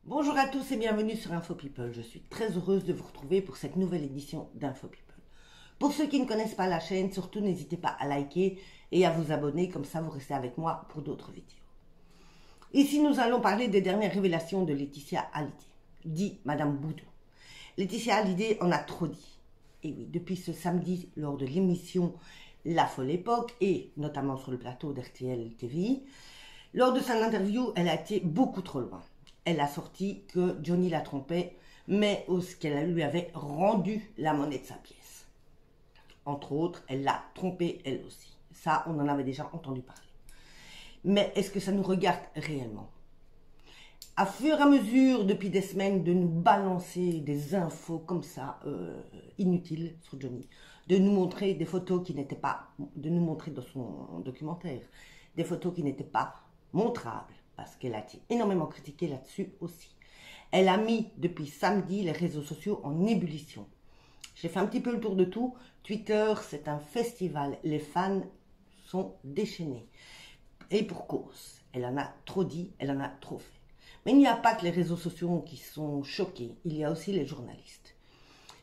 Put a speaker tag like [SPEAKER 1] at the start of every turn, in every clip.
[SPEAKER 1] Bonjour à tous et bienvenue sur Info People. Je suis très heureuse de vous retrouver pour cette nouvelle édition d'Info People. Pour ceux qui ne connaissent pas la chaîne, surtout n'hésitez pas à liker et à vous abonner, comme ça vous restez avec moi pour d'autres vidéos. Ici nous allons parler des dernières révélations de Laetitia Hallyday, dit Madame Boudou. Laetitia Hallyday en a trop dit. Et oui, depuis ce samedi, lors de l'émission La Folle Époque, et notamment sur le plateau d'RTL TVI, lors de son interview, elle a été beaucoup trop loin. Elle a sorti que Johnny la trompait, mais qu'elle lui avait rendu la monnaie de sa pièce. Entre autres, elle l'a trompé elle aussi. Ça, on en avait déjà entendu parler. Mais est-ce que ça nous regarde réellement? À fur et à mesure, depuis des semaines, de nous balancer des infos comme ça, inutiles sur Johnny, de nous montrer des photos qui n'étaient pas, de nous montrer dans son documentaire, des photos qui n'étaient pas montrables, parce qu'elle a été énormément critiquée là-dessus aussi. Elle a mis depuis samedi les réseaux sociaux en ébullition. J'ai fait un petit peu le tour de tout. Twitter, c'est un festival. Les fans sont déchaînés. Et pour cause. Elle en a trop dit, elle en a trop fait. Mais il n'y a pas que les réseaux sociaux qui sont choqués. Il y a aussi les journalistes.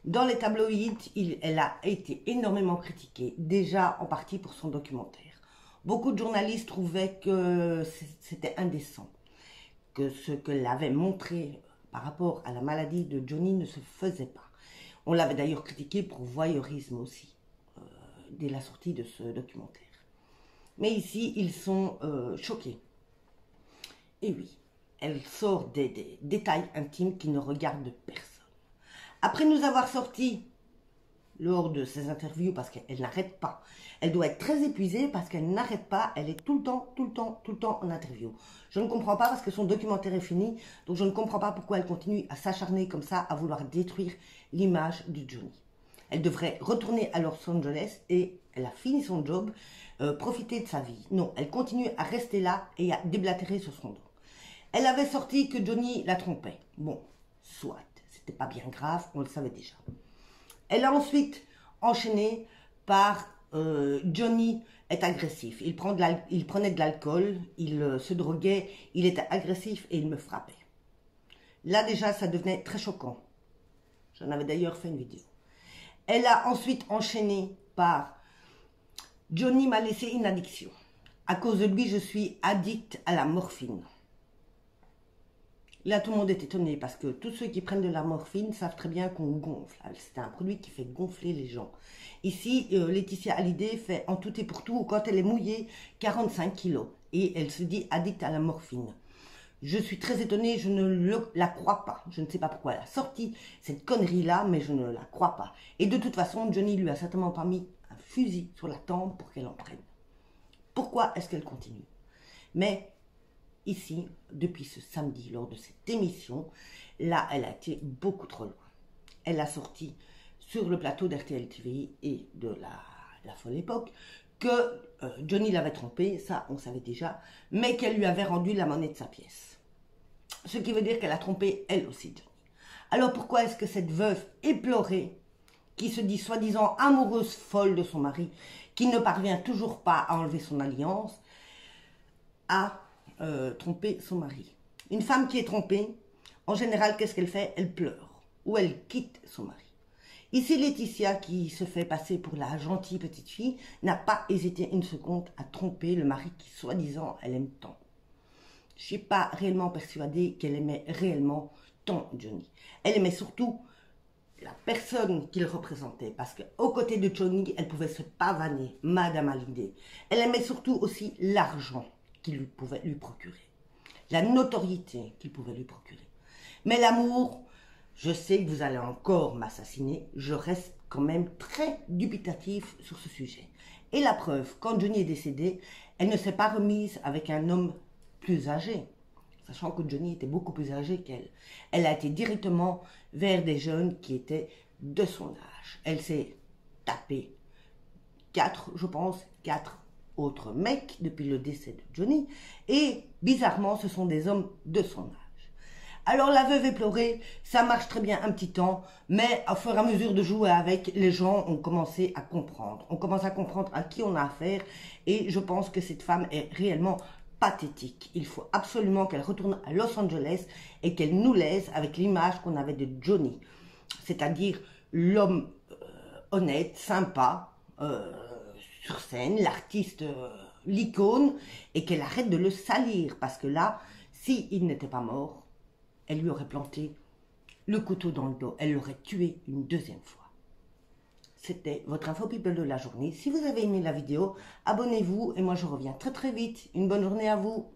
[SPEAKER 1] Dans les tabloïds, elle a été énormément critiquée, déjà en partie pour son documentaire. Beaucoup de journalistes trouvaient que c'était indécent, que ce qu'elle avait montré par rapport à la maladie de Johnny ne se faisait pas. On l'avait d'ailleurs critiqué pour voyeurisme aussi, dès la sortie de ce documentaire. Mais ici, ils sont choqués. Et oui, elle sort des détails intimes qui ne regardent personne. Après nous avoir sorti lors de ses interviews, parce qu'elle n'arrête pas. Elle doit être très épuisée parce qu'elle n'arrête pas, elle est tout le temps en interview. Je ne comprends pas parce que son documentaire est fini, donc je ne comprends pas pourquoi elle continue à s'acharner comme ça, à vouloir détruire l'image de Johnny. Elle devrait retourner à Los Angeles et elle a fini son job, profiter de sa vie. Non, elle continue à rester là et à déblatérer sur son dos. Elle avait sorti que Johnny la trompait. Bon, soit, c'était pas bien grave, on le savait déjà. Elle a ensuite enchaîné par Johnny est agressif. Il prenait de l'alcool, il se droguait, il était agressif et il me frappait. Là déjà, ça devenait très choquant. J'en avais d'ailleurs fait une vidéo. Elle a ensuite enchaîné par Johnny m'a laissé une addiction. À cause de lui, je suis addict à la morphine. Là, tout le monde est étonné parce que tous ceux qui prennent de la morphine savent très bien qu'on gonfle. C'est un produit qui fait gonfler les gens. Ici, Laetitia Hallyday fait en tout et pour tout, quand elle est mouillée, 45 kilos. Et elle se dit addict à la morphine. Je suis très étonnée, je ne la crois pas. Je ne sais pas pourquoi elle a sorti cette connerie-là, mais je ne la crois pas. Et de toute façon, Johnny lui a certainement pas mis un fusil sur la tempe pour qu'elle en prenne. Pourquoi est-ce qu'elle continue? Mais ici, depuis ce samedi, lors de cette émission, là, elle a été beaucoup trop loin. Elle a sorti sur le plateau d'RTL TVI et de la Folle Époque que Johnny l'avait trompée, ça on savait déjà, mais qu'elle lui avait rendu la monnaie de sa pièce. Ce qui veut dire qu'elle a trompé elle aussi Johnny. Alors pourquoi est-ce que cette veuve éplorée, qui se dit soi-disant amoureuse folle de son mari, qui ne parvient toujours pas à enlever son alliance, a tromper son mari? Une femme qui est trompée, en général, qu'est-ce qu'elle fait? Elle pleure ou elle quitte son mari. Ici, Laetitia, qui se fait passer pour la gentille petite fille, n'a pas hésité une seconde à tromper le mari qui, soi-disant, elle aime tant. Je ne suis pas réellement persuadée qu'elle aimait réellement tant Johnny. Elle aimait surtout la personne qu'il représentait, parce qu'aux côtés de Johnny, elle pouvait se pavaner, Madame Hallyday. Elle aimait surtout aussi l'argent qu'il pouvait lui procurer, la notoriété qu'il pouvait lui procurer. Mais l'amour, je sais que vous allez encore m'assassiner, je reste quand même très dubitatif sur ce sujet. Et la preuve, quand Johnny est décédé, elle ne s'est pas remise avec un homme plus âgé, sachant que Johnny était beaucoup plus âgé qu'elle. Elle a été directement vers des jeunes qui étaient de son âge. Elle s'est tapée 4 autres mecs depuis le décès de Johnny, et bizarrement ce sont des hommes de son âge. Alors la veuve éplorée, ça marche très bien un petit temps, mais au fur et à mesure de jouer avec, les gens ont commencé à comprendre. On commence à comprendre à qui on a affaire, et je pense que cette femme est réellement pathétique. Il faut absolument qu'elle retourne à Los Angeles et qu'elle nous laisse avec l'image qu'on avait de Johnny. C'est-à-dire l'homme honnête, sympa, sur scène, l'artiste, l'icône, et qu'elle arrête de le salir. Parce que là, s'il n'était pas mort, elle lui aurait planté le couteau dans le dos. Elle l'aurait tué une deuxième fois. C'était votre Info People de la journée. Si vous avez aimé la vidéo, abonnez-vous et moi je reviens très très vite. Une bonne journée à vous.